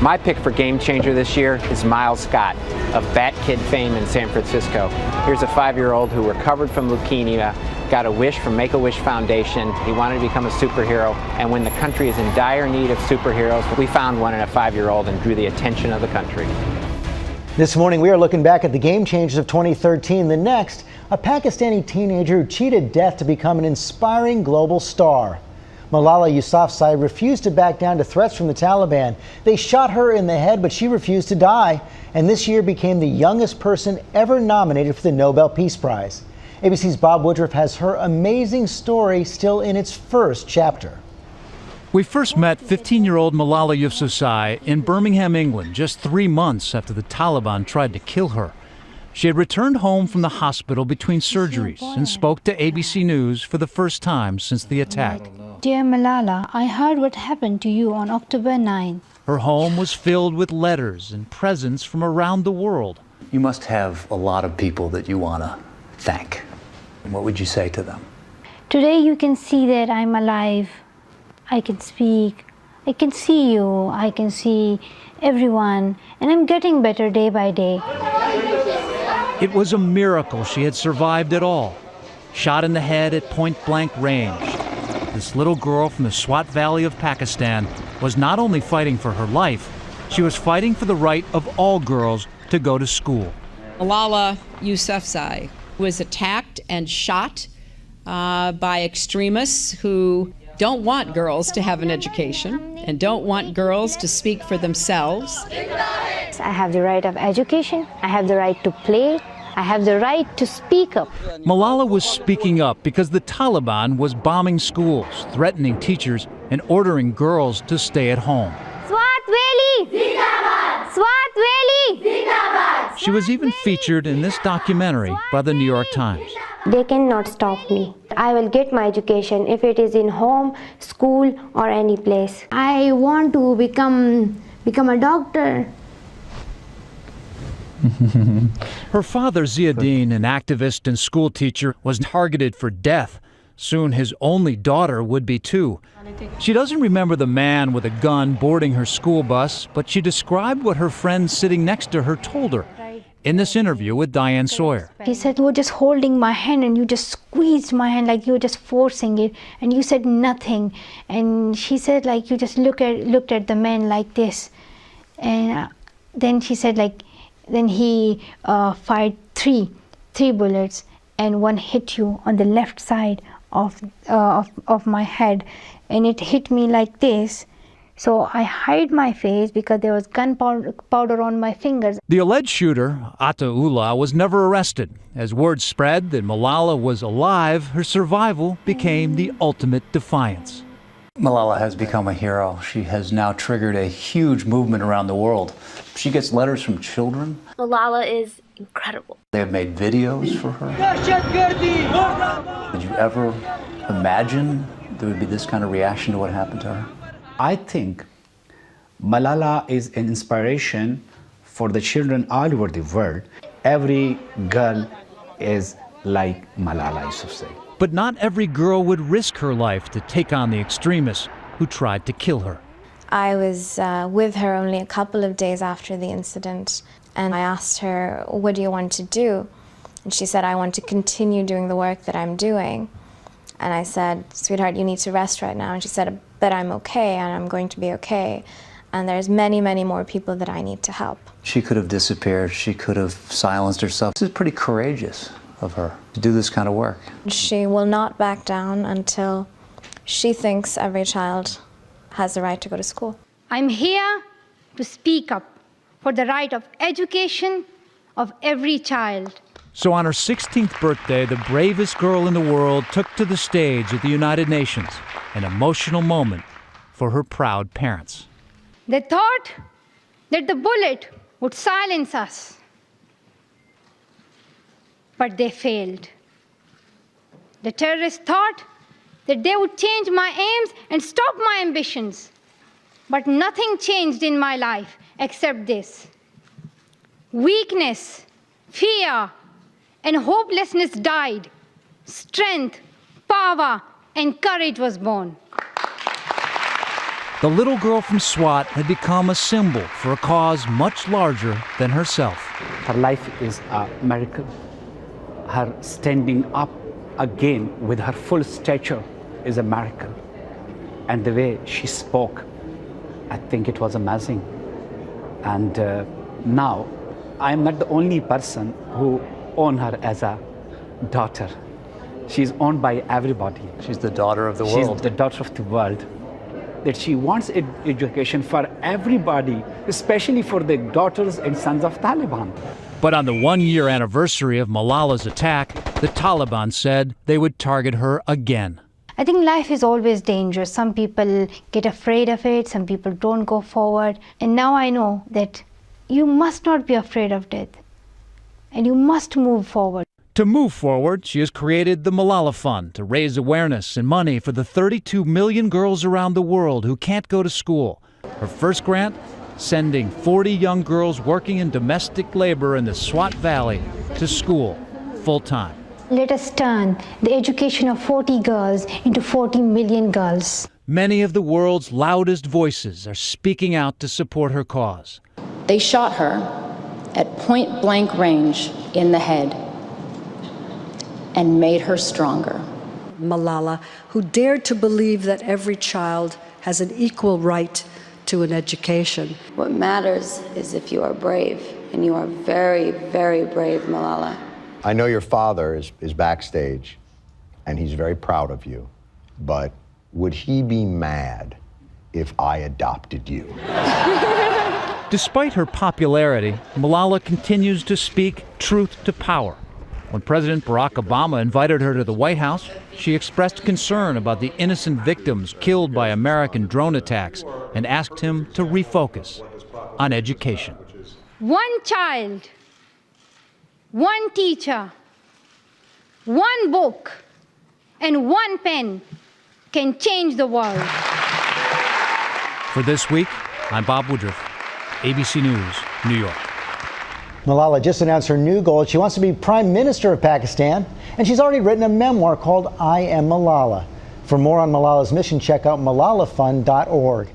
My pick for game changer this year is Miles Scott of Bat Kid fame in San Francisco. Here's a 5-year-old who recovered from leukemia, got a wish from Make-A-Wish Foundation. He wanted to become a superhero, and when the country is in dire need of superheroes, we found one in a 5-year-old and drew the attention of the country. This morning, we are looking back at the game changers of 2013. The next, a Pakistani teenager who cheated death to become an inspiring global star. Malala Yousafza refused to back down to threats from the Taliban. They shot her in the head, but she refused to die, and this year became the youngest person ever nominated for the Nobel Peace Prize. ABC's Bob Woodruff has her amazing story still in its first chapter. We first met 15-year-old Malala Yousafza in Birmingham, England, just 3 months after the Taliban tried to kill her. She had returned home from the hospital between surgeries and spoke to ABC News for the first time since the attack. Dear Malala, I heard what happened to you on October 9. Her home was filled with letters and presents from around the world. You must have a lot of people that you want to thank. What would you say to them? Today you can see that I'm alive. I can speak. I can see you. I can see everyone. And I'm getting better day by day. It was a miracle she had survived at all. Shot in the head at point-blank range, this little girl from the Swat Valley of Pakistan was not only fighting for her life, she was fighting for the right of all girls to go to school. Malala Yousafza was attacked and shot by extremists who don't want girls to have an education and don't want girls to speak for themselves. I have the right of education. I have the right to play. I have the right to speak up. Malala was speaking up because the Taliban was bombing schools, threatening teachers, and ordering girls to stay at home. Swat Valley! Zindabad! Swat Valley! Zindabad! She was even featured in this documentary by the New York Times. They cannot stop me. I will get my education if it is in home, school, or any place. I want to become a doctor. Her father, Ziauddin, an activist and school teacher, was targeted for death. Soon his only daughter would be too. She doesn't remember the man with a gun boarding her school bus, but she described what her friend sitting next to her told her in this interview with Diane Sawyer. He said, you were just holding my hand and you just squeezed my hand like you were just forcing it, and you said nothing. And she said, like, you just looked at the man like this. And then she said, like, then he fired three bullets, and one hit you on the left side of my head, and it hit me like this. So I hid my face because there was gunpowder on my fingers. The alleged shooter, Ataullah, was never arrested. As word spread that Malala was alive, her survival became the ultimate defiance. Malala has become a hero. She has now triggered a huge movement around the world. She gets letters from children. Malala is incredible. They have made videos for her. Did you ever imagine there would be this kind of reaction to what happened to her? I think Malala is an inspiration for the children all over the world. Every girl is like Malala Yousafza. But not every girl would risk her life to take on the extremists who tried to kill her. I was with her only a couple of days after the incident, and I asked her, what do you want to do? And she said, I want to continue doing the work that I'm doing. And I said, sweetheart, you need to rest right now. And she said, but I'm okay, and I'm going to be okay. And there's many, many more people that I need to help. She could have disappeared. She could have silenced herself. This is pretty courageous of her to do this kind of work. She will not back down until she thinks every child has the right to go to school. I'm here to speak up for the right of education of every child. So on her 16th birthday, the bravest girl in the world took to the stage at the United Nations, an emotional moment for her proud parents. They thought that the bullet would silence us, but they failed. The terrorists thought that they would change my aims and stop my ambitions, but nothing changed in my life except this. Weakness, fear, and hopelessness died. Strength, power, and courage was born. The little girl from Swat had become a symbol for a cause much larger than herself. Her life is a miracle. Her standing up again with her full stature is a miracle. And the way she spoke, I think it was amazing. And now, I'm not the only person who own her as a daughter. She's owned by everybody. She's the daughter of the world. She's the daughter of the world. That she wants education for everybody, especially for the daughters and sons of Taliban. But on the 1-year anniversary of Malala's attack, the Taliban said they would target her again. I think life is always dangerous. Some people get afraid of it, some people don't go forward. And now I know that you must not be afraid of death. And you must move forward. To move forward, she has created the Malala Fund to raise awareness and money for the 32 million girls around the world who can't go to school. Her first grant, sending 40 young girls working in domestic labor in the Swat Valley to school full-time. Let us turn the education of 40 girls into 40 million girls. Many of the world's loudest voices are speaking out to support her cause. They shot her at point-blank range in the head and made her stronger. Malala, who dared to believe that every child has an equal right to an education. What matters is if you are brave, and you are very, very brave, Malala. I know your father is backstage, and he's very proud of you, but would he be mad if I adopted you? Despite her popularity, Malala continues to speak truth to power. When President Barack Obama invited her to the White House, she expressed concern about the innocent victims killed by American drone attacks and asked him to refocus on education. One child, one teacher, one book, and one pen can change the world. For This Week, I'm Bob Woodruff, ABC News, New York. Malala just announced her new goal. She wants to be Prime Minister of Pakistan, and she's already written a memoir called I Am Malala. For more on Malala's mission, check out malalafund.org.